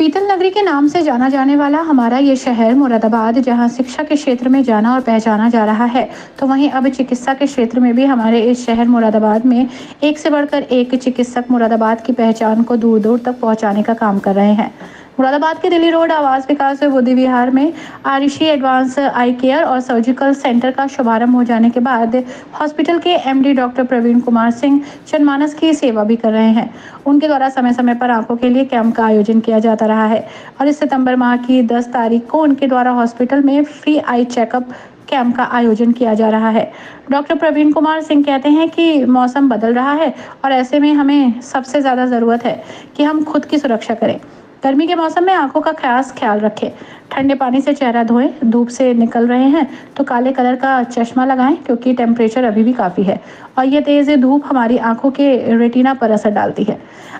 पीतल नगरी के नाम से जाना जाने वाला हमारा ये शहर मुरादाबाद, जहां शिक्षा के क्षेत्र में जाना और पहचाना जा रहा है, तो वहीं अब चिकित्सा के क्षेत्र में भी हमारे इस शहर मुरादाबाद में एक से बढ़कर एक चिकित्सक मुरादाबाद की पहचान को दूर दूर तक पहुंचाने का काम कर रहे हैं। मुरादाबाद के दिल्ली रोड आवास विकास बुद्धि विहार में आरिशी एडवांस आई केयर और सर्जिकल सेंटर का शुभारंभ हो जाने के बाद हॉस्पिटल के एमडी डॉक्टर प्रवीण कुमार सिंह जनमानस की सेवा भी कर रहे हैं। उनके द्वारा समय समय पर आंखों के लिए कैंप का आयोजन किया जाता रहा है और इस सितंबर माह की 10 तारीख को उनके द्वारा हॉस्पिटल में फ्री आई चेकअप कैंप का आयोजन किया जा रहा है। डॉक्टर प्रवीण कुमार सिंह कहते हैं कि मौसम बदल रहा है और ऐसे में हमें सबसे ज़्यादा ज़रूरत है कि हम खुद की सुरक्षा करें। गर्मी के मौसम में आंखों का खास ख्याल रखें, ठंडे पानी से चेहरा धोएं, धूप से निकल रहे हैं तो काले कलर का चश्मा लगाएं क्योंकि टेम्परेचर अभी भी काफ़ी है और ये तेज़ धूप हमारी आंखों के रेटिना पर असर डालती है।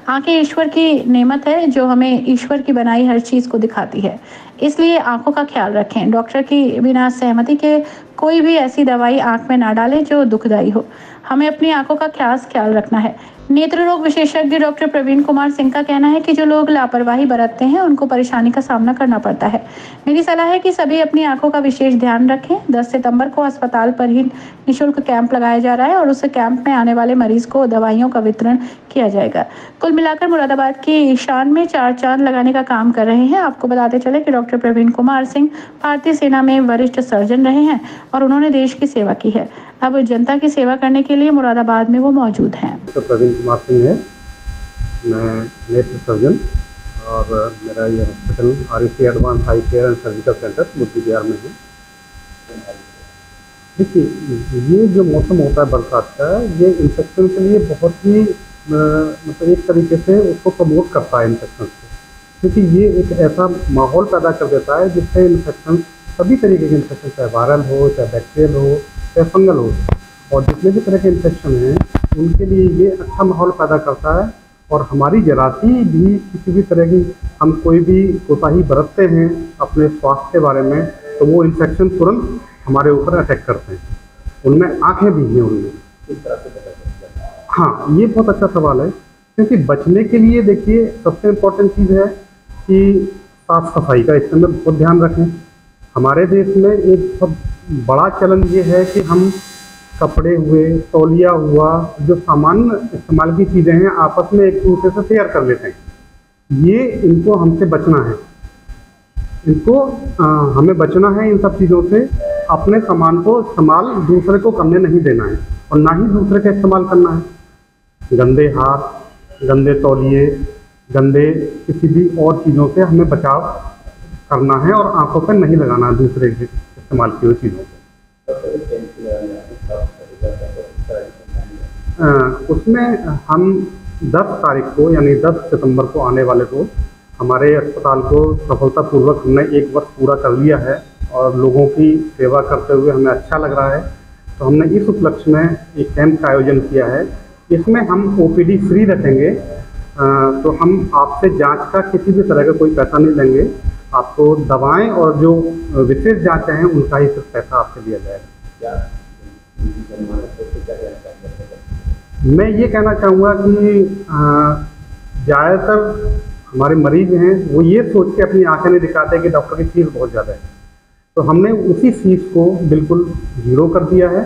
आंखें ईश्वर की नेमत है जो हमें ईश्वर की बनाई हर चीज़ को दिखाती है, इसलिए आंखों का ख्याल रखें। डॉक्टर की बिना सहमति के कोई भी ऐसी दवाई आंख में ना डालें जो दुखदाई हो। हमें अपनी आंखों का खास ख्याल रखना है। नेत्र रोग विशेषज्ञ डॉक्टर प्रवीण कुमार सिंह का कहना है कि जो लोग लापरवाही बरतते हैं उनको परेशानी का सामना करना पड़ता है। मेरी सलाह है कि सभी अपनी आंखों का विशेष ध्यान रखें। 10 सितंबर को अस्पताल पर ही निःशुल्क कैंप लगाया जा रहा है और उस कैंप में आने वाले मरीज को दवाइयों का वितरण किया जाएगा। कुल मिलाकर मुरादाबाद की शान में 4 चांद लगाने का काम कर रहे हैं। आपको बताते चले कि डॉक्टर प्रवीण कुमार सिंह भारतीय सेना में वरिष्ठ सर्जन रहे हैं और उन्होंने देश की सेवा की है। अब जनता की सेवा करने के लिए मुरादाबाद में वो मौजूद हैं। तो प्रवीण कुमार सिंह है, मैं नेत्र सर्जन और मेरा ये hospital Arishi advance eye care and surgical centre Buddhi Vihar में है। देखिए, ये जो मौसम होता है बरसात का, ये इन्फेक्शन के लिए बहुत ही मतलब एक तरीके से उसको प्रमोट करता है इन्फेक्शन को, क्योंकि ये एक ऐसा माहौल पैदा कर देता है जिससे इन्फेक्शन, सभी तरीके के इन्फेक्शन, चाहे वायरल हो, चाहे बैक्टीरियल हो, चाहे फंगल हो, और जितने भी तरह के इन्फेक्शन हैं उनके लिए ये अच्छा माहौल पैदा करता है। और हमारी जरासी भी किसी भी तरह की, हम कोई भी कोताही बरतते हैं अपने स्वास्थ्य के बारे में, तो वो इन्फेक्शन तुरंत हमारे ऊपर अटैक करते हैं। उनमें आंखें भी हैं उनमें। किस तरह से पता चलता है? हाँ, ये बहुत अच्छा सवाल है, क्योंकि बचने के लिए देखिए सबसे इम्पोर्टेंट चीज़ है कि साफ सफाई का, इसमें बहुत ध्यान रखें। हमारे देश में एक बहुत बड़ा चैलेंज ये है कि हम कपड़े हुए, तौलिया हुआ, जो सामान्य इस्तेमाल की चीज़ें हैं, आपस में एक दूसरे से शेयर कर लेते हैं। ये इनको हमसे बचना है, इनको हमें बचना है इन सब चीज़ों से। अपने सामान को इस्तेमाल दूसरे को करने नहीं देना है और ना ही दूसरे का इस्तेमाल करना है। गंदे हाथ, गंदे तौलिए, गंदे किसी भी और चीज़ों से हमें बचाव करना है और आंखों पर नहीं लगाना है दूसरे के इस्तेमाल की हुई चीज़ों को। उसमें हम 10 तारीख को यानी 10 सितंबर को आने वाले को हमारे अस्पताल को सफलतापूर्वक हमने 1 वर्ष पूरा कर लिया है और लोगों की सेवा करते हुए हमें अच्छा लग रहा है। तो हमने इस उपलक्ष्य में एक कैंप का आयोजन किया है। इसमें हम OPD फ्री रखेंगे। तो हम आपसे जांच का किसी भी तरह का कोई पैसा नहीं लेंगे। आपको दवाएं और जो विशेष जांचें हैं उनका ही सिर्फ पैसा आपसे लिया जाएगा। मैं ये कहना चाहूँगा कि ज़्यादातर हमारे मरीज हैं वो ये सोच के अपनी आंखें नहीं दिखाते कि डॉक्टर की फीस बहुत ज़्यादा है, तो हमने उसी फीस को बिल्कुल 0 कर दिया है।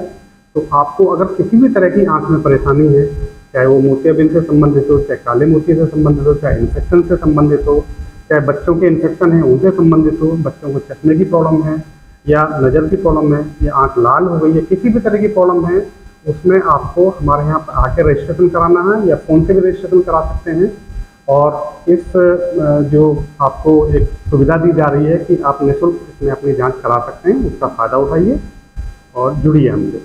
तो आपको अगर किसी भी तरह की आंख में परेशानी है, चाहे वो मोतियाबिंद से संबंधित हो, चाहे काले मोती से संबंधित हो, चाहे इन्फेक्शन से संबंधित हो, चाहे बच्चों के इन्फेक्शन हैं उनसे संबंधित हो, बच्चों को चश्मे की प्रॉब्लम है या नज़र की प्रॉब्लम है या आंख लाल हो गई है, किसी भी तरह की प्रॉब्लम है, उसमें आपको हमारे यहाँ पर आके रजिस्ट्रेशन कराना है या फ़ोन से भी रजिस्ट्रेशन करा सकते हैं। और इस जो आपको एक सुविधा दी जा रही है कि आप निःशुल्क इसमें अपनी जांच करा सकते हैं, उसका फ़ायदा उठाइए और जुड़िए हमसे।